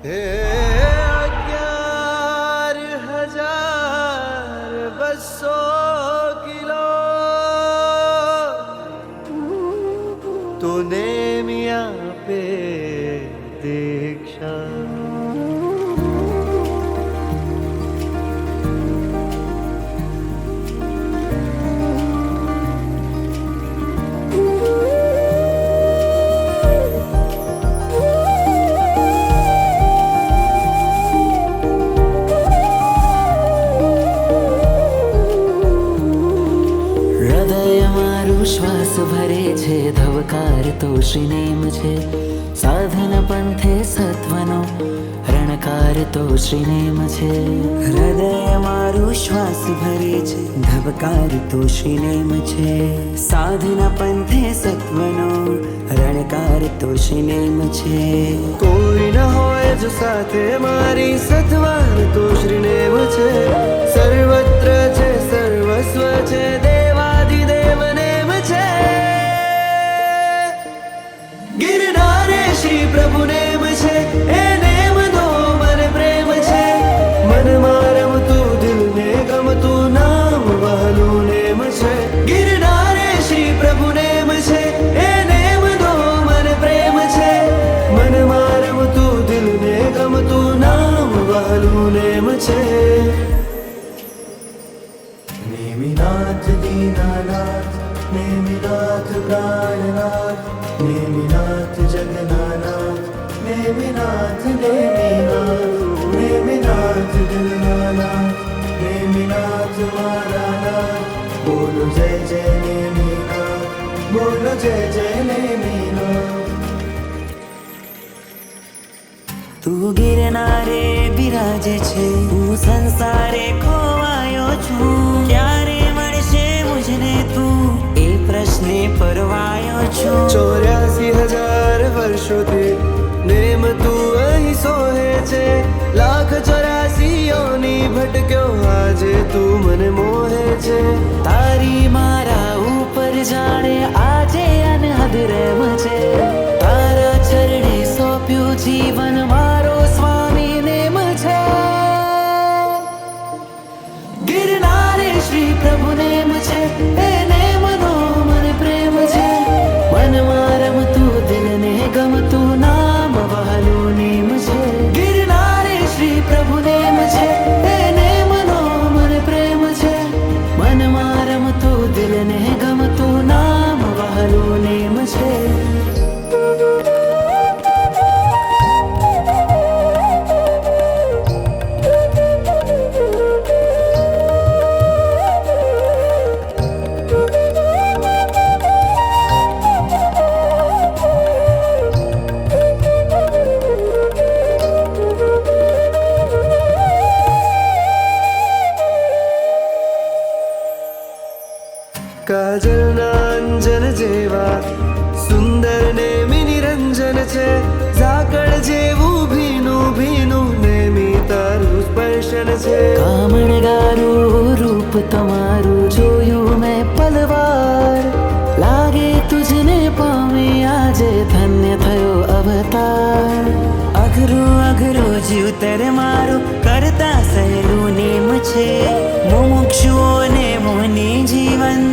હે 11,200 કિલો તૂને મિયા પે દીક્ષા શ્વાસ ભરે છે ધબકાર તો શ્રીનેમ છે સાધન પંથે સત્વનો રણકાર તો શ્રીનેમ છે હૃદય મારું શ્વાસ ભરે છે ધબકાર તો શ્રીનેમ છે સાધન પંથે સત્વનો રણકાર તો શ્રીનેમ છે કોઈ ન હોય જો સાથે મારી સત્વાર તો શ્રીનેમ છે સર્વત્ર છે સર્વસ્વ છે દેવાદિદેવ નેમ છે ગિરનારે શ્રી પ્રભુ નેમ છે એ નેમ નો મને પ્રેમ છે મનમાં રમતું દિલને ગમતું નામ વહલું નેમ છે ગિરનારે શ્રી પ્રભુ નેમ છે એ નેમ નો મને પ્રેમ છે મનમાં રમતું દિલને ગમતું નામ વહલું નેમ છે નેમિનાથ દીનાનાથ નેમિનાથ પ્રાણનાથ નેમિનાથ જગન્નાથ નેમિનાથ નેમિનાથ દિલનાનાથ નેમિનાથ મારાનાથ બોલો જય જય નેમિનાથ બોલો જય જય નેમિનાથ તું ગિરનારે બિરાજે છે હું સંસારે ખોવાયો છું ક્યારે મળશે મુજને તું એ પ્રશ્ને પરવાયો છું 84,000 વર્ષોથી નેમ તું અહીં સોહે છે 1,84,000 યોની ભટક્યો આજે તું મને મોહે છે તારી મારા ઉપર જાણે આજે અનહદ રહેમ છે તારા ચરણે સોંપ્યું જીવન મારો સ્વામી નેમ છે ગિરનારે શ્રી પ્રભુ નેમ છે એ નેમનો મને પ્રેમ છે મનમાં રમતું દિલને ગમતું નામ વહાલું નેમ છે ગિરનારે શ્રી પ્રભુ નેમ છે એ નેમનો મને પ્રેમ છે મનમાં રમતું દિલને ગમતું નામ વહાલું નેમ છે કાજલના અંજન જેવા સુંદર નેમી નિરંજન છે ઝાકળ જેવું ભીનું ભીનું નેમી તારું સ્પર્શન છે કામણગારું રૂપ તમારું જોયું મેં પલવાર લાગે તુજને પામે આજે ધન્ય થયો અવતાર અઘરું અઘરું જીવતર મારું કરતા સહેલું નેમ છે મુમુક્ષુઓને મોની જીવન